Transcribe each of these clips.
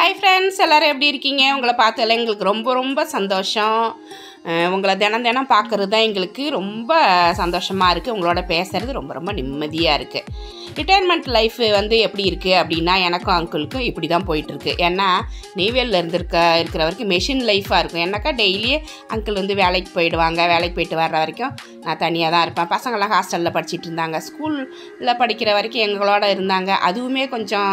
Hi friends, எல்லோரும் எப்படி இருக்கீங்க? உங்களை பார்த்ததில் எங்களுக்கு ரொம்ப ரொம்ப சந்தோஷம். உங்களை தினம் தினம் பார்க்குறது தான் எங்களுக்கு ரொம்ப சந்தோஷமாக இருக்குது. உங்களோட பேசுகிறது ரொம்ப ரொம்ப நிம்மதியாக இருக்குது. ரிட்டையர்மெண்ட் லைஃப் வந்து எப்படி இருக்குது அப்படின்னா, எனக்கும் அங்கிளுக்கும் இப்படி தான் போயிட்டுருக்கு. ஏன்னா நெய்வேலியில் இருக்கிற வரைக்கும் மெஷின் லைஃபாக இருக்கும். ஏன்னாக்கா டெய்லியே அங்கிள் வந்து வேலைக்கு போயிடுவாங்க. வேலைக்கு போயிட்டு வர்ற வரைக்கும் நான் தனியாக தான் இருப்பேன். பசங்களாம் ஹாஸ்டலில் படிச்சுட்டு இருந்தாங்க. ஸ்கூலில் படிக்கிற வரைக்கும் எங்களோட இருந்தாங்க. அதுவுமே கொஞ்சம்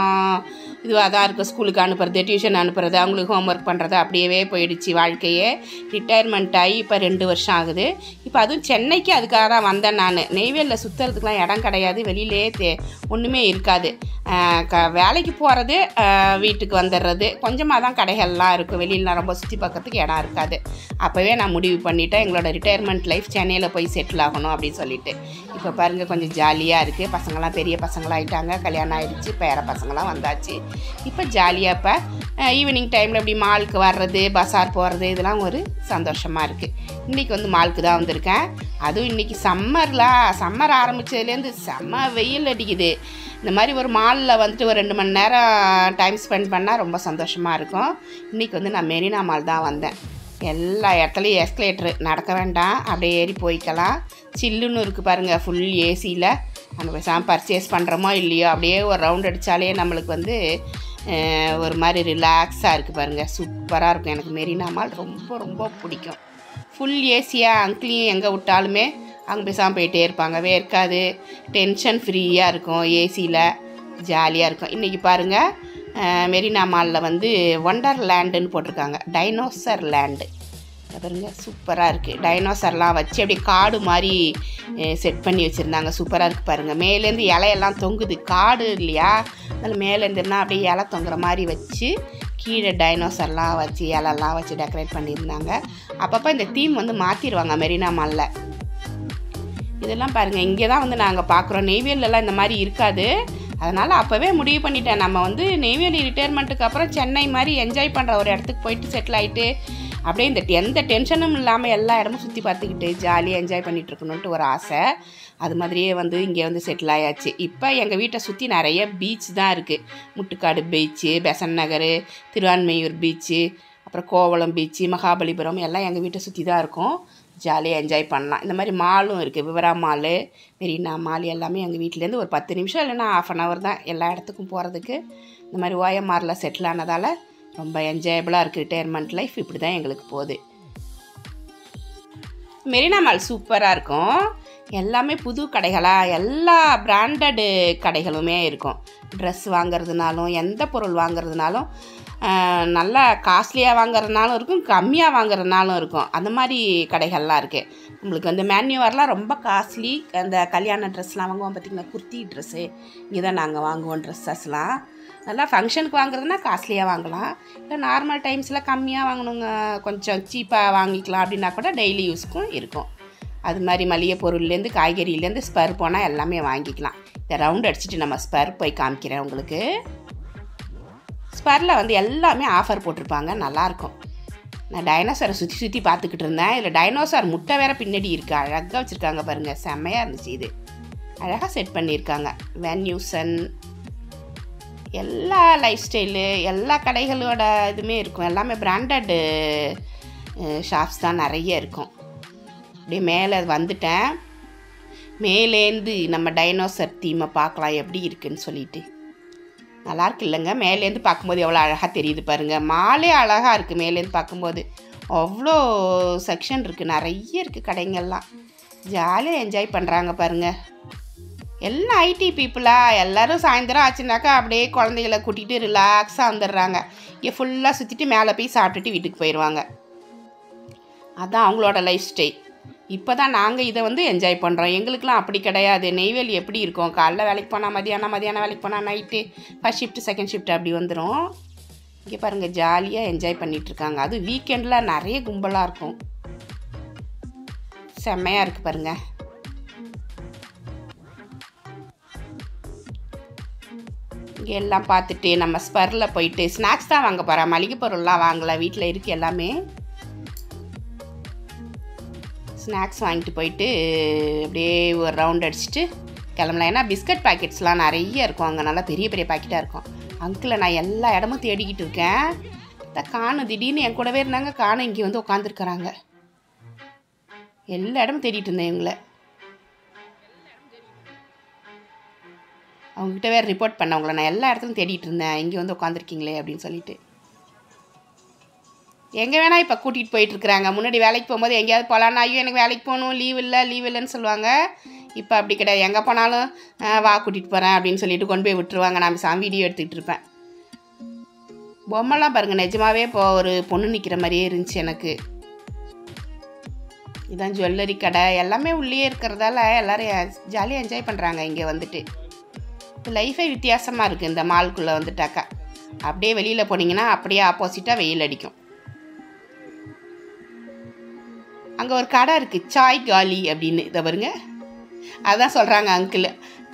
இதுவாக தான் இருக்குது. ஸ்கூலுக்கு அனுப்புறது, டியூஷன் அனுப்புறது, அவங்களுக்கு ஹோம்ஒர்க் பண்ணுறது அப்படியே போயிடுச்சு வாழ்க்கையே. ரிட்டையர்மெண்ட் ஆகி இப்போ 2 வருஷம் ஆகுது. இப்போ அதுவும் சென்னைக்கு அதுக்காக தான் வந்தேன். நான் நெய்வேலியில் சுற்றுறதுக்குலாம் இடம் கிடையாது. வெளியிலே ஒன்றுமே இருக்காது. வேலைக்கு போகிறது, வீட்டுக்கு வந்துடுறது, கொஞ்சமாக தான் கடைகள்லாம் இருக்கும். வெளியிலாம் ரொம்ப சுற்றி பார்க்கறதுக்கு இடம் இருக்காது. அப்போவே நான் முடிவு பண்ணிவிட்டேன், எங்களோட ரிட்டையர்மெண்ட் லைஃப் சென்னையில் போய் செட்டில் ஆகணும் அப்படின்னு சொல்லிட்டு. இப்போ பாருங்கள், கொஞ்சம் ஜாலியாக இருக்குது. பசங்களாம் பெரிய பசங்களாகிட்டாங்க, கல்யாணம் ஆகிடுச்சு, பேர பசங்களாம் வந்தாச்சு. இப்போ ஜாலியாக இப்போ ஈவினிங் டைமில் இப்படி மாலுக்கு வர்றது, பஸார் போகிறது, இதெல்லாம் ஒரு சந்தோஷமாக இருக்குது. இன்றைக்கி வந்து மாலுக்கு தான் வந்திருக்கேன். அதுவும் இன்றைக்கி சம்மர் ஆரம்பித்ததுலேருந்து செம்ம வெயில் அடிக்குது. இந்த மாதிரி ஒரு மாலில் வந்துட்டு ஒரு 2 மணி நேரம் டைம் ஸ்பெண்ட் பண்ணால் ரொம்ப சந்தோஷமாக இருக்கும். இன்றைக்கி வந்து நான் மெரினா மால் தான் வந்தேன். எல்லா இடத்துலையும் எஸ்கலேட்டரு, நடக்க வேண்டாம், அப்படியே ஏறி போய்க்கலாம். சில்லுன்னு இருக்குது பாருங்கள், ஃபுல் ஏசியில். நம்ம பேசாமல் பர்ச்சேஸ் பண்ணுறோமோ இல்லையோ, அப்படியே ஒரு ரவுண்ட் அடித்தாலே நம்மளுக்கு வந்து ஒரு மாதிரி ரிலாக்ஸாக இருக்குது பாருங்கள். சூப்பராக இருக்கும். எனக்கு மெரினா மால் ரொம்ப ரொம்ப பிடிக்கும். ஃபுல் ஏசியாக அங்கிளையும் எங்கே விட்டாலுமே அங்கே பேசாமல் போயிட்டே இருப்பாங்க. வேர்க்காது, டென்ஷன் ஃப்ரீயாக இருக்கும், ஏசியில் ஜாலியாக இருக்கும். இன்றைக்கி பாருங்கள், மெரினா மாலில் வந்து ஒண்டர்லேண்டுன்னு போட்டிருக்காங்க. டைனோசர் லேண்டு பாருங்க, சூப்பராக இருக்குது. டைனோசர்லாம் வச்சு அப்படியே காடு மாதிரி செட் பண்ணி வச்சுருந்தாங்க. சூப்பராக இருக்குது பாருங்கள். மேலேருந்து இலையெல்லாம் தொங்குது, காடு இல்லையா, அதில் மேலேருந்துன்னா அப்படியே இலை தொங்குற மாதிரி வச்சு கீழே டைனோசர்லாம் வச்சு இலெல்லாம் வச்சு டெக்கரேட் பண்ணியிருந்தாங்க. அப்பப்போ இந்த தீம் வந்து மாற்றிடுவாங்க மெரினா மாலில். இதெல்லாம் பாருங்கள், இங்கே தான் வந்து நாங்கள் பார்க்குறோம். நெய்வேலிலலாம் இந்த மாதிரி இருக்காது. அதனால் அப்போவே முடிவு பண்ணிட்டேன், நம்ம வந்து நெய்வேலி ரிட்டையர்மெண்ட்டுக்கு அப்புறம் சென்னை மாதிரி என்ஜாய் பண்ணுற ஒரு இடத்துக்கு போயிட்டு செட்டில் ஆகிட்டு அப்படியே எந்த டென்ஷனும் இல்லாமல் எல்லா இடமும் சுற்றி பார்த்துக்கிட்டு ஜாலியாக என்ஜாய் பண்ணிகிட்ருக்கணுன்ட்டு ஒரு ஆசை. அது மாதிரியே வந்து இங்கே வந்து செட்டில் ஆயாச்சு. இப்போ எங்கள் வீட்டை சுற்றி நிறைய பீச் தான் இருக்குது. முட்டுக்காடு பீச்சு, பெசன் நகர், திருவான்மையூர் பீச்சு, அப்புறம் கோவளம் பீச்சு, மகாபலிபுரம் எல்லாம் எங்கள் வீட்டை சுற்றி தான் இருக்கும். ஜாலியாக என்ஜாய் பண்ணலாம். இந்த மாதிரி மாலும் இருக்குது, விவரா மால், மெரினா மால் எல்லாமே எங்கள் வீட்டிலேருந்து ஒரு 10 நிமிஷம் இல்லைன்னா 1/2 hour தான் எல்லா இடத்துக்கும் போகிறதுக்கு. இந்த மாதிரி ஓஎம்ஆரில் செட்டில் ஆனதால் ரொம்ப என்ஜாயபுளாக இருக்குது. ரிட்டையர்மெண்ட் லைஃப் இப்படி தான் எங்களுக்கு போகுது. மெரினா மால் சூப்பராக இருக்கும். எல்லாமே புது கடைகளாக, எல்லா பிராண்டடு கடைகளுமே இருக்கும். ட்ரெஸ் வாங்கிறதுனாலும், எந்த பொருள் வாங்கிறதுனாலும், நல்லா காஸ்ட்லியாக வாங்குறதுனாலும் இருக்கும், கம்மியாக வாங்குறதுனாலும் இருக்கும். அந்த மாதிரி கடைகள்லாம் இருக்குது. நம்மளுக்கு வந்து மேன்யூவர்லாம் ரொம்ப காஸ்ட்லி. அந்த கல்யாண ட்ரெஸ்லாம் வாங்குவோம் பார்த்திங்கன்னா, குர்த்தி ட்ரெஸ்ஸு, இங்கே தான் நாங்கள் வாங்குவோம் ட்ரெஸ்ஸஸ்லாம். நல்லா ஃபங்க்ஷனுக்கு வாங்குறதுனா காஸ்ட்லியாக வாங்கலாம். இல்லை நார்மல் டைம்ஸில் கம்மியாக வாங்கணுங்க, கொஞ்சம் சீப்பாக வாங்கிக்கலாம் அப்படின்னா கூட டெய்லி யூஸ்க்கும் இருக்கும். அது மாதிரி மளிகை பொருள்லேருந்து காய்கறியிலேருந்து ஸ்பர் போனால் எல்லாமே வாங்கிக்கலாம். இதை ரவுண்ட் அடிச்சுட்டு நம்ம ஸ்பர் போய் காமிக்கிறேன் உங்களுக்கு. ஸ்பரில் வந்து எல்லாமே ஆஃபர் போட்டிருப்பாங்க, நல்லாயிருக்கும். நான் டைனோசரை சுற்றி பார்த்துக்கிட்டு இருந்தேன். இதில் டைனோசர் முட்டை வேறு பின்னாடி இருக்குது, அழகாக வச்சுருக்காங்க பாருங்கள், செம்மையாக இருந்துச்சு. இது அழகாக செட் பண்ணியிருக்காங்க. வென்யூசன், எல்லா லைஃப் ஸ்டைலு, எல்லா கடைகளோட இதுவுமே இருக்கும். எல்லாமே பிராண்டடு ஷாப்ஸ் தான் நிறைய இருக்கும். அப்படியே மேலே வந்துட்டேன். மேலேருந்து நம்ம டைனோசர் தீமை பார்க்கலாம் எப்படி இருக்குதுன்னு சொல்லிட்டு. நல்லாயிருக்கு இல்லைங்க? மேலேருந்து பார்க்கும்போது எவ்வளோ அழகாக தெரியுது பாருங்கள். மாலே அழகாக இருக்குது மேலேருந்து பார்க்கும்போது. அவ்வளோ செக்ஷன் இருக்குது, நிறைய இருக்குது கடைங்கள்லாம். ஜாலியாக என்ஜாய் பண்ணுறாங்க பாருங்கள். எல்லாம் ஐடி பீப்புளாக, எல்லோரும் சாயந்தரம் ஆச்சுனாக்கா அப்படியே குழந்தைகளை கூட்டிகிட்டு ரிலாக்ஸாக வந்துடுறாங்க. இங்கே ஃபுல்லாக சுற்றிட்டு மேலே போய் சாப்பிட்டுட்டு வீட்டுக்கு போயிடுவாங்க. அதுதான் அவங்களோட லைஃப் ஸ்டைல். இப்போ தான் நாங்கள் இதை வந்து என்ஜாய் பண்ணுறோம். எங்களுக்கெலாம் அப்படி கிடையாது. நெய்வேலி எப்படி இருக்கும், காலைல வேலைக்கு போனால் மதியானம் வேலைக்கு போனால் night, first shift second shift அப்படி வந்துடும். இங்கே பாருங்கள், ஜாலியாக என்ஜாய் பண்ணிகிட்ருக்காங்க. அதுவும் வீக்கெண்டில் நிறைய கும்பலாக இருக்கும். செம்மையாக இருக்குது பாருங்கள். இங்கே எல்லாம் பார்த்துட்டு நம்ம ஸ்பரில் போயிட்டு ஸ்நாக்ஸ் தான் வாங்க போகிறேன். மளிகை பொருள்லாம் வாங்கலை, வீட்டில் இருக்குது எல்லாமே. ஸ்நாக்ஸ் வாங்கிட்டு போயிட்டு அப்படியே ஒரு ரவுண்ட் அடிச்சுட்டு கிளம்பலாம். ஏன்னா பிஸ்கட் பாக்கெட்ஸ்லாம் நிறைய இருக்கும் அங்கே, நல்லா பெரிய பெரிய பாக்கெட்டாக இருக்கும். அங்கிளை நான் எல்லா இடமும் தேடிக்கிட்டு இருக்கேன். காணும் திடீர்னு என் கூடவே இருந்தாங்க, காணும் இங்கே வந்து உட்காந்துருக்குறாங்க. எல்லா இடமும் தேடிட்டு இருந்தேன் இவங்களை. அவங்ககிட்ட வேறு ரிப்போர்ட் பண்ண அவங்கள நான் எல்லா இடத்துலையும் தேடிட்டு இருந்தேன், இங்கே வந்து உட்காந்துருக்கீங்களே அப்படின்னு சொல்லிட்டு. எங்கே வேணால் இப்போ கூட்டிகிட்டு போயிட்டுருக்குறாங்க. முன்னாடி வேலைக்கு போகும்போது எங்கேயாவது போகலான்னா ஐயோ எனக்கு வேலைக்கு போகணும், லீவ் இல்லைன்னு சொல்லுவாங்க. இப்போ அப்படி கிடையாது, எங்கே போனாலும் வா கூட்டிகிட்டு போகிறேன் அப்படின்னு சொல்லிட்டு கொண்டு போய் விட்டுருவாங்க. நான் வீடியோ எடுத்துக்கிட்டு இருப்பேன். பொம்மைலாம் பாருங்கள், நிஜமாகவே இப்போ ஒரு பொண்ணு நிற்கிற மாதிரியே இருந்துச்சு எனக்கு. இதான் ஜுவல்லரி கடை எல்லாமே உள்ளே இருக்கிறதால எல்லோரும் ஜாலியாக என்ஜாய் பண்ணுறாங்க இங்கே வந்துட்டு. லைஃபே வித்தியாசமாக இருக்குது இந்த மால்குள்ளே வந்துட்டாக்கா. அப்படியே வெளியில் போனீங்கன்னா அப்படியே ஆப்போசிட்டாக வெயில் அடிக்கும். அங்கே ஒரு கடை இருக்குது, சாய் காலி அப்படின்னு. இதை பாருங்க, அதுதான் சொல்கிறாங்க அங்கிள்,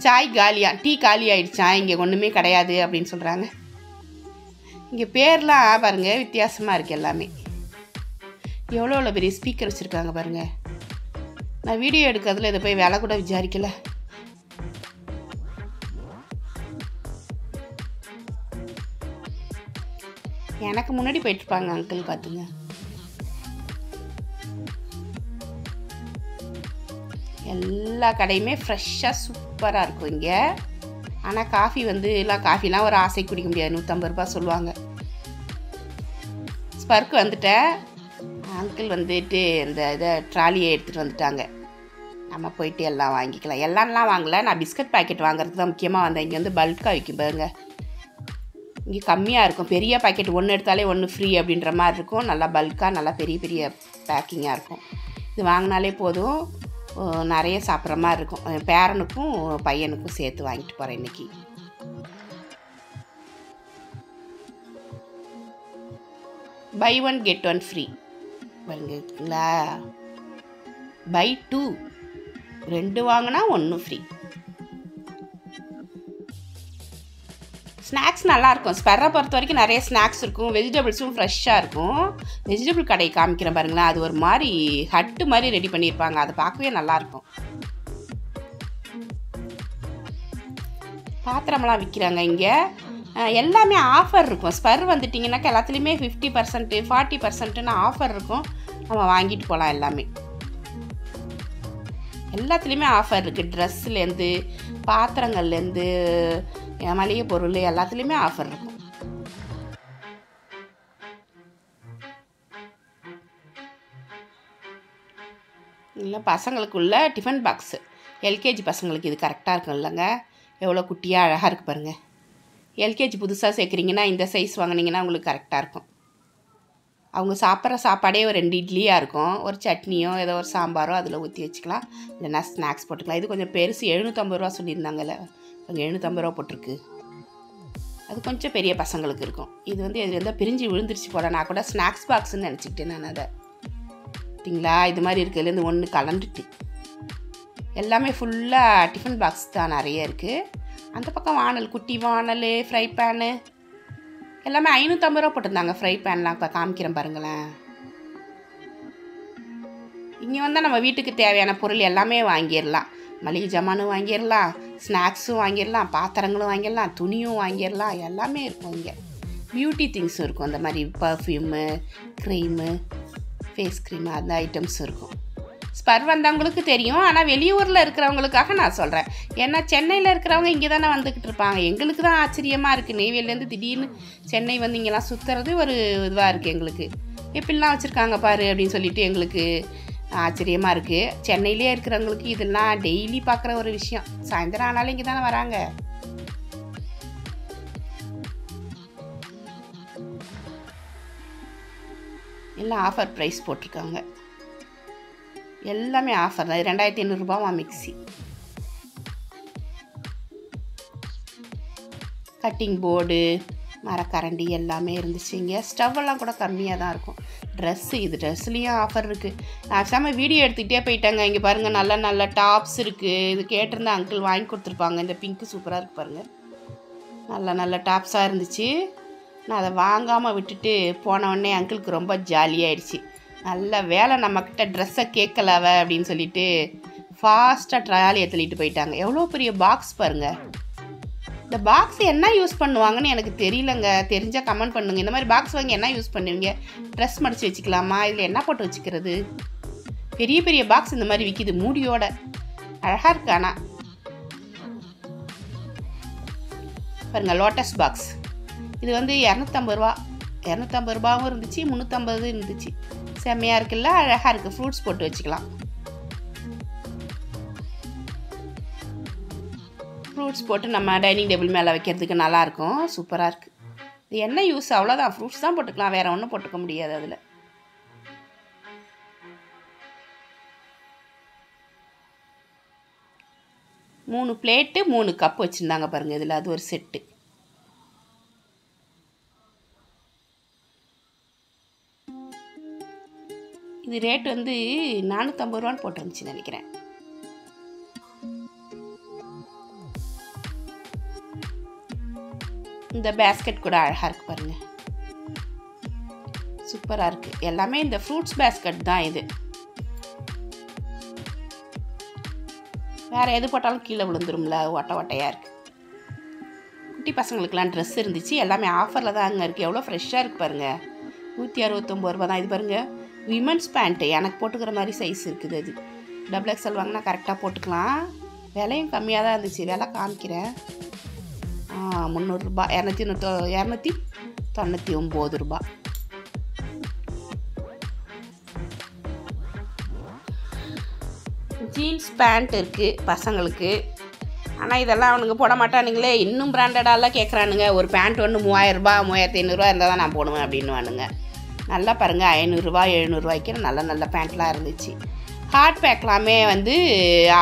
சாய் காலியா, டீ காலி ஆகிடுச்சான், இங்கே ஒன்றுமே கிடையாது அப்படின்னு சொல்கிறாங்க. இங்கே பேர்லாம் பாருங்கள் வித்தியாசமாக இருக்குது எல்லாமே. எவ்வளோ பெரிய ஸ்பீக்கர் வச்சுருக்காங்க பாருங்கள். நான் வீடியோ எடுக்கிறதுல இதை போய் வேலை கூட விசாரிக்கலை. எனக்கு முன்னாடி போயிட்டுருப்பாங்க அங்கிள் பார்த்துங்க. எல்லா கடையுமே ஃப்ரெஷ்ஷாக சூப்பராக இருக்கும் இங்கே. ஆனால் காஃபி காஃபிலாம் ஒரு ஆசை குடிக்க முடியாது, 150 ரூபா சொல்லுவாங்க. ஸ்பர்க்கு வந்துட்டேன். அங்கிள் வந்துட்டு இந்த இதை ட்ராலியை எடுத்துகிட்டு வந்துட்டாங்க. நம்ம போயிட்டு எல்லாம் வாங்கிக்கலாம். எல்லாம்லாம் வாங்கலை, நான் பிஸ்கட் பாக்கெட் வாங்குறதுக்கு தான் முக்கியமாக வந்தேன். இங்கே வந்து பல்காக விற்கும் பாருங்க. இங்கே கம்மியாக இருக்கும், பெரிய பாக்கெட் ஒன்று எடுத்தாலே ஒன்று ஃப்ரீ அப்படின்ற மாதிரி இருக்கும். நல்லா பல்காக நல்லா பெரிய பெரிய பேக்கிங்காக இருக்கும். இது வாங்கினாலே போதும், நிறைய சாப்பிட்ற மாதிரி இருக்கும். பேரனுக்கும் பையனுக்கும் சேர்த்து வாங்கிட்டு போகிறேன் இன்றைக்கி. பை 1 get 1 ஃப்ரீ பாருங்களா. பை 2 2 வாங்கினா 1 ஃப்ரீ. ஸ்நாக்ஸ் நல்லாயிருக்கும். ஸ்பெர்ரை பொறுத்த வரைக்கும் நிறைய ஸ்நாக்ஸ் இருக்கும், வெஜிடபிள்ஸும் ஃப்ரெஷ்ஷாக இருக்கும். வெஜிடபிள் கடை காமிக்கிறேன் பாருங்களேன், அது ஒரு மாதிரி ஹட்டு மாதிரி ரெடி பண்ணியிருப்பாங்க, அதை பார்க்கவே நல்லாயிருக்கும். பாத்திரமெல்லாம் விற்கிறாங்க இங்கே. எல்லாமே ஆஃபர் இருக்கும். ஸ்பெர் வந்துட்டிங்கன்னாக்கா எல்லாத்துலேயுமே 50%, 40%ன்னு ஆஃபர் இருக்கும். நம்ம வாங்கிட்டு போகலாம். எல்லாத்துலேயுமே ஆஃபர் இருக்குது. ட்ரெஸ்ஸுலேருந்து பாத்திரங்கள்லேருந்து மளிகை பொருள் எல்லாத்துலேயுமே ஆஃபர் இருக்கும். இல்லை பசங்களுக்குள்ள டிஃபன் பாக்ஸு, எல்கேஜி பசங்களுக்கு இது கரெக்டாக இருக்கும் இல்லைங்க. எவ்வளோ குட்டியாக அழகாக இருக்குது பாருங்கள். எல்கேஜி புதுசாக சேர்க்குறீங்கன்னா இந்த சைஸ் வாங்கினீங்கன்னா உங்களுக்கு கரெக்டாக இருக்கும். அவங்க சாப்பிட்ற சாப்பாடே ஒரு 2 இட்லியாக இருக்கும், ஒரு சட்னியோ ஏதோ ஒரு சாம்பாரோ அதில் ஊற்றி வச்சுக்கலாம். இல்லைன்னா ஸ்நாக்ஸ் போட்டுக்கலாம். இது கொஞ்சம் பெருசு, 750 ரூபா சொல்லியிருந்தாங்கல்ல, கொஞ்சம் 750 ரூபா போட்டிருக்கு. அது கொஞ்சம் பெரிய பசங்களுக்கு இருக்கும். இது வந்து எது இருந்தால் பிரிஞ்சு விழுந்துருச்சு போட, நான் கூட ஸ்நாக்ஸ் பாக்ஸ்ன்னு நினச்சிக்கிட்டேன் நான் அதை. சரிங்களா, இது மாதிரி இருக்கிறதுலேருந்து ஒன்று கலந்துட்டு எல்லாமே ஃபுல்லாக டிஃபன் பாக்ஸ் தான் நிறைய இருக்குது. அந்த பக்கம் வானல், குட்டி வானல், ஃப்ரை பேனு எல்லாமே 550 ரூபா போட்டிருந்தாங்க. ஃப்ரை பேன்லாம் இப்போ காமிக்கிறேன் பாருங்களேன். இங்கே வந்தால் நம்ம வீட்டுக்கு தேவையான பொருள் எல்லாமே வாங்கிடலாம். மளிகை ஜாமானும் வாங்கிடலாம், ஸ்நாக்ஸும் வாங்கிடலாம், பாத்திரங்களும் வாங்கிடலாம், துணியும் வாங்கிடலாம், எல்லாமே இருக்கும் இங்கே. பியூட்டி திங்ஸும் இருக்கும், அந்த மாதிரி பர்ஃப்யூமு, க்ரீமு, ஃபேஸ் க்ரீமு, அந்த ஐட்டம்ஸும் இருக்கும். ஸ்பர் வந்தவங்களுக்கு தெரியும், ஆனால் வெளியூரில் இருக்கிறவங்களுக்காக நான் சொல்கிறேன். ஏன்னா சென்னையில் இருக்கிறவங்க இங்கே தானே வந்துக்கிட்டு இருப்பாங்க. எங்களுக்கு தான் ஆச்சரியமாக இருக்குது, நெய்வேலிலேருந்து திடீர்னு சென்னை வந்து இங்கெல்லாம் சுற்றுறது ஒரு இதுவாக இருக்குது எங்களுக்கு. எப்படிலாம் வச்சுருக்காங்க பாரு அப்படின்னு சொல்லிட்டு எங்களுக்கு ஆச்சரியமாக இருக்குது. சென்னையிலே இருக்கிறவங்களுக்கு இதெல்லாம் டெய்லி பார்க்குற ஒரு விஷயம். சாயந்தரம் ஆனாலும் இங்கே தானே வராங்க. எல்லாம் ஆஃபர் ப்ரைஸ் போட்டிருக்காங்க. எல்லாமே ஆஃபர் தான். 2500 ரூபாவா மிக்ஸி. கட்டிங் போர்டு, மரக்கரண்டி எல்லாமே இருந்துச்சு இங்கே. ஸ்டவ்வெல்லாம் கூட கம்மியாக தான் இருக்கும். ட்ரெஸ்ஸு, இது ட்ரெஸ்லேயும் ஆஃபர் இருக்குது. நான் சாம வீடியோ எடுத்துக்கிட்டே போயிட்டாங்க. இங்கே பாருங்கள், நல்ல நல்ல டாப்ஸ் இருக்குது. இது கேட்டிருந்தா அங்கிள் வாங்கி கொடுத்துருப்பாங்க. இந்த பிங்க்கு சூப்பராக இருக்குது பாருங்கள், நல்ல நல்ல டாப்ஸாக இருந்துச்சு. நான் அதை வாங்காமல் விட்டுட்டு போனவுடனே அங்கிளுக்கு ரொம்ப ஜாலியாகிடுச்சு. நல்ல வேலை நம்மக்கிட்ட ட்ரெஸ்ஸை கேட்கலவ அப்படின்னு சொல்லிட்டு ஃபாஸ்ட்டாக ட்ராலியை தள்ளிட்டு போயிட்டாங்க. எவ்வளோ பெரிய பாக்ஸ் பாருங்கள். இந்த பாக்ஸ் என்ன யூஸ் பண்ணுவாங்கன்னு எனக்கு தெரியலங்க. தெரிஞ்சால் கமெண்ட் பண்ணுங்கள். இந்த மாதிரி பாக்ஸ் வாங்கி என்ன யூஸ் பண்ணுவீங்க? ட்ரெஸ் மடித்து வச்சுக்கலாமா? இதில் என்ன போட்டு வச்சுக்கிறது? பெரிய பெரிய பாக்ஸ் இந்த மாதிரி விற்கிது மூடியோட. அழகாக இருக்கு. ஆனால் பாருங்கள், லோட்டஸ் பாக்ஸ். இது வந்து 250 ரூபா. 250 ரூபாவும் இருந்துச்சு, 350 இருந்துச்சு. செம்மையாக இருக்குல்ல, அழகாக இருக்குது. ஃப்ரூட்ஸ் போட்டு வச்சுக்கலாம். ஃப்ரூட்ஸ் போட்டு நம்ம டைனிங் டேபிள் மேலே வைக்கிறதுக்கு நல்லாயிருக்கும். சூப்பராக இருக்குது. இது என்ன யூஸ்? அவ்வளோதான், ஃப்ரூட்ஸ் தான் போட்டுக்கலாம், வேறு ஒன்றும் போட்டுக்க முடியாது. அதில் 3 பிளேட்டு 3 கப் வச்சுருந்தாங்க பாருங்கள். இதில் அது ஒரு செட்டு. இது ரேட் வந்து 450 ரூபான்னு போட்டுருந்துச்சு நினைக்கிறேன். இந்த பேஸ்கெட் கூட அழகாக இருக்குது பாருங்கள். சூப்பராக இருக்குது. எல்லாமே இந்த ஃப்ரூட்ஸ் பேஸ்கெட் தான் இது. வேறு எது போட்டாலும் கீழே விழுந்துரும்ல, ஒட்டையாக இருக்குது. குட்டி பசங்களுக்கெலாம் ட்ரெஸ் இருந்துச்சு. எல்லாமே ஆஃபரில் தான் அங்கே இருக்குது. எவ்வளோ ஃப்ரெஷ்ஷாக இருக்குது பாருங்கள். 169 ரூபா தான். இது பாருங்கள், விமன்ஸ் பேண்ட்டு. எனக்கு போட்டுக்கிற மாதிரி சைஸ் இருக்குது. அது XXL வாங்கினா கரெக்டாக போட்டுக்கலாம். விலையும் கம்மியாக தான் இருந்துச்சு. விலை காமிக்கிறேன். 300 ரூபா. 299 ரூபா. ஜீன்ஸ் பேண்ட் இருக்குது பசங்களுக்கு. ஆனால் இதெல்லாம் அவனுங்க போட மாட்டானுங்களே. இன்னும் பிராண்டடாலாம் கேட்குறானுங்க. ஒரு பேண்ட் ஒன்று 3000 ரூபா 3500 ரூபா இருந்தால் தான் நான் போடுவேன் அப்படின்னுவானுங்க. நல்லா பாருங்கள், 500 ரூபா 700 ரூபாய்க்கு நல்ல நல்ல பேண்ட்லாம் இருந்துச்சு. ஹாட் பேக்லாமே வந்து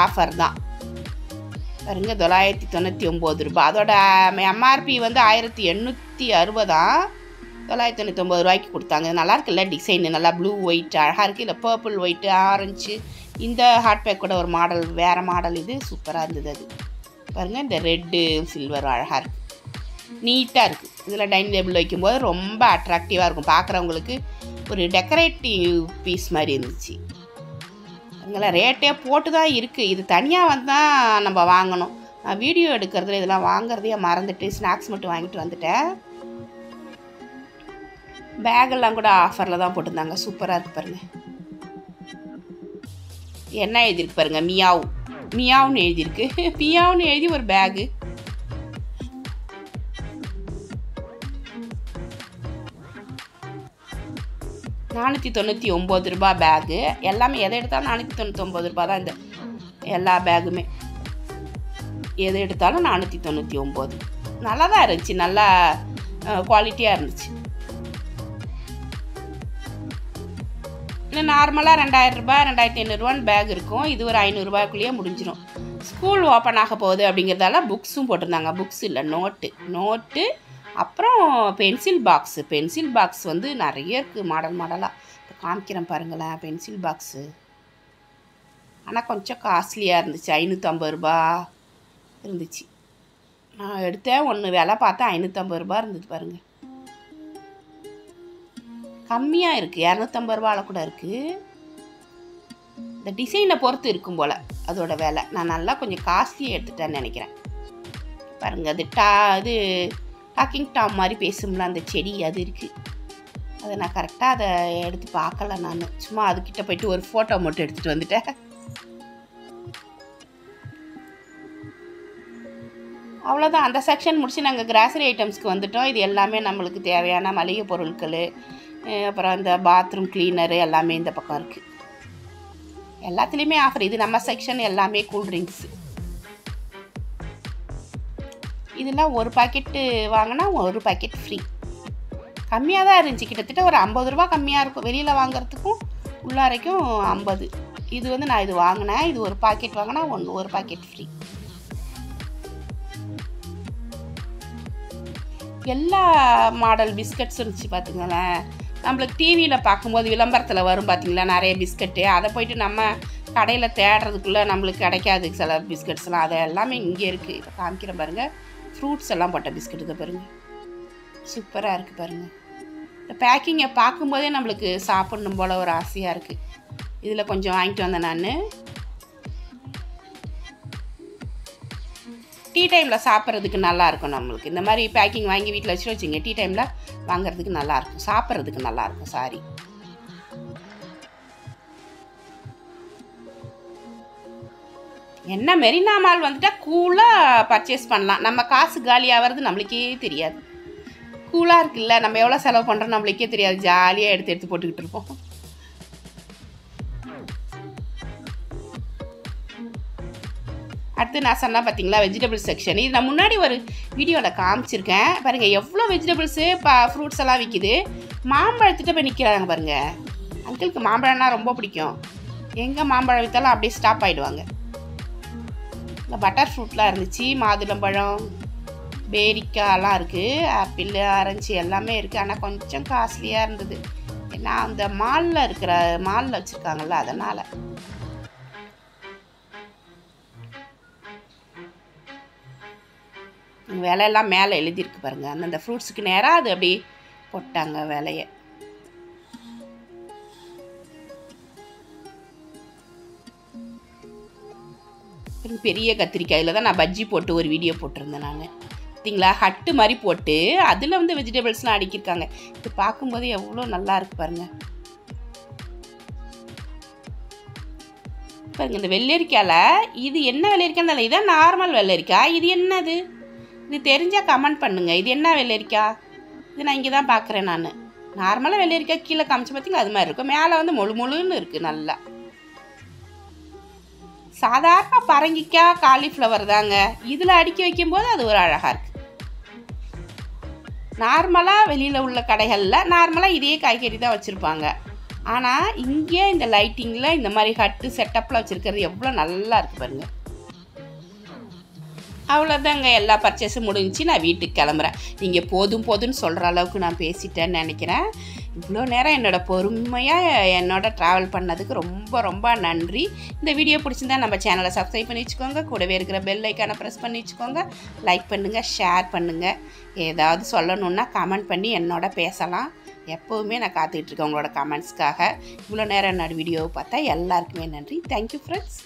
ஆஃபர் தான் பாருங்க. 999 ரூபா. அதோட எம்ஆர்பி வந்து 1860. 999 ரூபாய்க்கு கொடுத்தாங்க. நல்லா இருக்குல்ல டிசைனு. நல்லா ப்ளூ ஒயிட் அழகாக இருக்குது. இல்லை பர்பிள் ஒயிட்டு ஆரஞ்சு. இந்த ஹாட் பேக் கூட ஒரு மாடல், வேறு மாடல். இது சூப்பராக இருந்தது. அது பாருங்கள், இந்த ரெட்டு சில்வர் அழகாக இருக்குது. நீட்டாக இருக்குது. இதில் டைனிங் டேபிள் வைக்கும்போது ரொம்ப அட்ராக்டிவாக இருக்கும். பார்க்குறவங்களுக்கு ஒரு டெக்கரேட்டிவ் பீஸ் மாதிரி இருந்துச்சு. அங்கெல்லாம் ரேட்டே போட்டு தான் இருக்குது. இது தனியாக வந்தால் நம்ம வாங்கணும். நான் வீடியோ எடுக்கிறதுல இதெல்லாம் வாங்குறதையே மறந்துட்டு ஸ்நாக்ஸ் மட்டும் வாங்கிட்டு வந்துட்டேன். பேகெல்லாம் கூட ஆஃபரில் தான் போட்டிருந்தாங்க. சூப்பராக இருக்குது பாருங்கள். என்ன எழுதியிருக்கு பாருங்கள், மியாவ். மியாவுன்னு எழுதியிருக்கு. மியாவுன்னு எழுதி ஒரு பேகு. ₹499 பேகு. எல்லாமே எதை எடுத்தாலும் 499 ரூபா தான். இந்த எல்லா பேகுமே எது எடுத்தாலும் 499. நல்லா தான் இருந்துச்சு. நல்லா குவாலிட்டியாக இருந்துச்சு. இல்லை நார்மலாக 2000 ரூபா 2500 ரூபான்னு பேக் இருக்கும். இது ஒரு 500 ரூபாய்க்குள்ளேயே முடிஞ்சிடும். ஸ்கூல் ஓப்பன் ஆக போகுது அப்படிங்கிறதால புக்ஸும் போட்டிருந்தாங்க. புக்ஸ் இல்லை, நோட்டு அப்புறம் பென்சில் பாக்ஸ் வந்து நிறைய இருக்குது. மாடலாக இப்போ காமிக்கிறேன் பாருங்களேன். பென்சில் பாக்ஸு ஆனால் கொஞ்சம் காஸ்ட்லியாக இருந்துச்சு. 550 ரூபா இருந்துச்சு. நான் எடுத்தேன் ஒன்று, விலை பார்த்தா 550 ரூபா இருந்தது பாருங்கள். கம்மியாக இருக்குது. 250 ரூபாவில் கூட இருக்குது. இந்த டிசைனை பொறுத்து இருக்கும் போல் அதோட விலை. நான் நல்லா கொஞ்சம் காஸ்ட்லியாக எடுத்துட்டேன்னு நினைக்கிறேன். பாருங்கள், அது டாக்கிங் டாம் மாதிரி பேசும்ல அந்த செடி, அது இருக்குது. அதை நான் கரெக்டாக அதை எடுத்து பார்க்கல. நான் சும்மா அதுக்கிட்ட போயிட்டு ஒரு ஃபோட்டோ மட்டும் எடுத்துகிட்டு வந்துட்டேன். அவ்வளோதான். அந்த செக்ஷன் முடிச்சு நாங்கள் கிராசரி ஐட்டம்ஸ்க்கு வந்துட்டோம். இது எல்லாமே நம்மளுக்கு தேவையான மளிகை பொருட்கள், அப்புறம் இந்த பாத்ரூம் கிளீனரு எல்லாமே இந்த பக்கம் இருக்குது. எல்லாத்துலேயுமே ஆஃபர். இது நம்ம செக்ஷன் எல்லாமே கூல்ட்ரிங்க்ஸு. இதெல்லாம் ஒரு பாக்கெட்டு வாங்கினா ஒரு பாக்கெட் ஃப்ரீ. கம்மியாக தான் இருந்துச்சு. கிட்டத்தட்ட ஒரு 50 ரூபா கம்மியாக இருக்கும். வெளியில் வாங்குறதுக்கும் உள்ளாரைக்கும் 50. இது வந்து நான் இது வாங்கினேன். இது ஒரு பாக்கெட் வாங்கினா ஒரு பாக்கெட் ஃப்ரீ. எல்லா மாடல் பிஸ்கட்ஸும் இருந்துச்சு பார்த்துங்களேன். நம்மளுக்கு டிவியில் பார்க்கும்போது விளம்பரத்தில் வரும் பார்த்திங்களா நிறைய பிஸ்கட்டு. அதை போய்ட்டு நம்ம கடையில் தேடுறதுக்குள்ளே நம்மளுக்கு கிடைக்காது சில பிஸ்கட்ஸ்லாம். அது எல்லாமே இங்கே இருக்குது. இப்போ காமிக்கிறேன் பாருங்கள். ஃப்ரூட்ஸ் எல்லாம் போட்ட பிஸ்கட் இதை பாருங்கள். சூப்பராக இருக்குது பாருங்கள். இந்த பேக்கிங்கை பார்க்கும்போதே நம்மளுக்கு சாப்பிட்ணும் போல் ஒரு ஆசையாக இருக்குது. இதில் கொஞ்சம் வாங்கிட்டு வந்தேன் நான். டீ டைமில் சாப்பிட்றதுக்கு நல்லாயிருக்கும். நம்மளுக்கு இந்த மாதிரி பேக்கிங் வாங்கி வீட்டில் வச்சுங்க, டீ டைமில் வாங்குறதுக்கு நல்லாயிருக்கும், சாப்பிட்றதுக்கு நல்லாயிருக்கும். சாரி, என்ன மெரினா மால் வந்துட்டால் கூலாக பர்ச்சேஸ் பண்ணலாம். நம்ம காசு காலி ஆகிறது நம்மளுக்கே தெரியாது. கூலாக இருக்குல்ல, நம்ம எவ்வளோ செலவு பண்ணுறோம் நம்மளுக்கே தெரியாது. ஜாலியாக எடுத்து போட்டுக்கிட்டு இருப்போம். அடுத்து நான் சொன்னால் பார்த்தீங்களா வெஜிடபிள்ஸ் செக்ஷன். இது நான் முன்னாடி ஒரு வீடியோவில் காமிச்சிருக்கேன் பாருங்கள். எவ்வளோ வெஜிடபிள்ஸு ஃப்ரூட்ஸ் எல்லாம் விற்கிது. மாம்பழத்திட்ட போய் நிற்கிறாங்க பாருங்கள். அங்கிளுக்கு மாம்பழம்னா ரொம்ப பிடிக்கும். எங்கே மாம்பழம் விற்றாலும் அப்படியே ஸ்டாப் ஆகிடுவாங்க. இந்த பட்டர் ஃப்ரூட்லாம் இருந்துச்சு, மாதுளம்பழம், பேரிக்காயெல்லாம் இருக்குது, ஆப்பிள், ஆரஞ்சு எல்லாமே இருக்குது. ஆனால் கொஞ்சம் காஸ்ட்லியாக இருந்தது. ஏன்னா அந்த மாலில் வச்சுருக்காங்கல்ல, அதனால். விலையெல்லாம் மேலே எழுதியிருக்கு பாருங்கள். அந்தந்த ஃப்ரூட்ஸுக்கு நேராக அது அப்படி போட்டாங்க விலையை. பெரிய கத்திரிக்காயில் தான் நான் பஜ்ஜி போட்டு ஒரு வீடியோ போட்டிருந்தேன் நான். பார்த்தீங்களா, ஹட்டு மாதிரி போட்டு அதில் வந்து வெஜிடபிள்ஸ்லாம் அடுக்கியிருக்காங்க. இது பார்க்கும்போது எவ்வளோ நல்லா இருக்கு பாருங்கள். பாருங்கள் இந்த வெள்ளரிக்காயில் இது என்ன வெள்ளரிக்காய்? இதான் நார்மல் வெள்ளரிக்காய். இது என்னது? இது தெரிஞ்சால் கமெண்ட் பண்ணுங்கள். இது என்ன வெள்ளரிக்காய்? இது நான் இங்கே தான் பார்க்குறேன் நான். நார்மலாக வெள்ளரிக்காய் கீழே காமிச்சு பார்த்தீங்களா அது மாதிரி இருக்கும். மேலே வந்து முழுன்னு இருக்குது நல்லா. சாதாரண பரங்கிக்காய், காலிஃப்ளவர் தாங்க. இதில் அடுக்கி வைக்கும்போது அது ஒரு அழகாக இருக்குது. நார்மலாக வெளியில் உள்ள கடைகளில் நார்மலாக இதே காய்கறி தான் வச்சுருப்பாங்க. ஆனால் இங்கே இந்த லைட்டிங்கில் இந்த மாதிரி ஹட்டு செட்டப்பில் வச்சுருக்கிறது எவ்வளோ நல்லா இருக்குது பாருங்கள். அவ்வளோதாங்க, எல்லா பர்ச்சேஸும் முடிஞ்சிச்சு. நான் வீட்டுக்கு கிளம்புறேன். நீங்கள் போதும்னு சொல்கிற அளவுக்கு நான் பேசிட்டேன்னு நினைக்கிறேன். இவ்வளோ நேரம் பொறுமையாக என்னோட ட்ராவல் பண்ணதுக்கு ரொம்ப நன்றி. இந்த வீடியோ பிடிச்சிருந்தா நம்ம சேனலை சப்ஸ்கிரைப் பண்ணி வச்சுக்கோங்க. கூடவே இருக்கிற பெல் ஐக்கானை ப்ரெஸ் பண்ணி வச்சுக்கோங்க. லைக் பண்ணுங்கள், ஷேர் பண்ணுங்கள். ஏதாவது சொல்லணுன்னா கமெண்ட் பண்ணி என்னோட பேசலாம். எப்போவுமே நான் காத்துக்கிட்டு இருக்கேன் உங்களோட கமெண்ட்ஸ்க்காக. இவ்வளோ நேரம் என்னோடய வீடியோவை பார்த்தா எல்லாருக்குமே நன்றி. Thank you friends.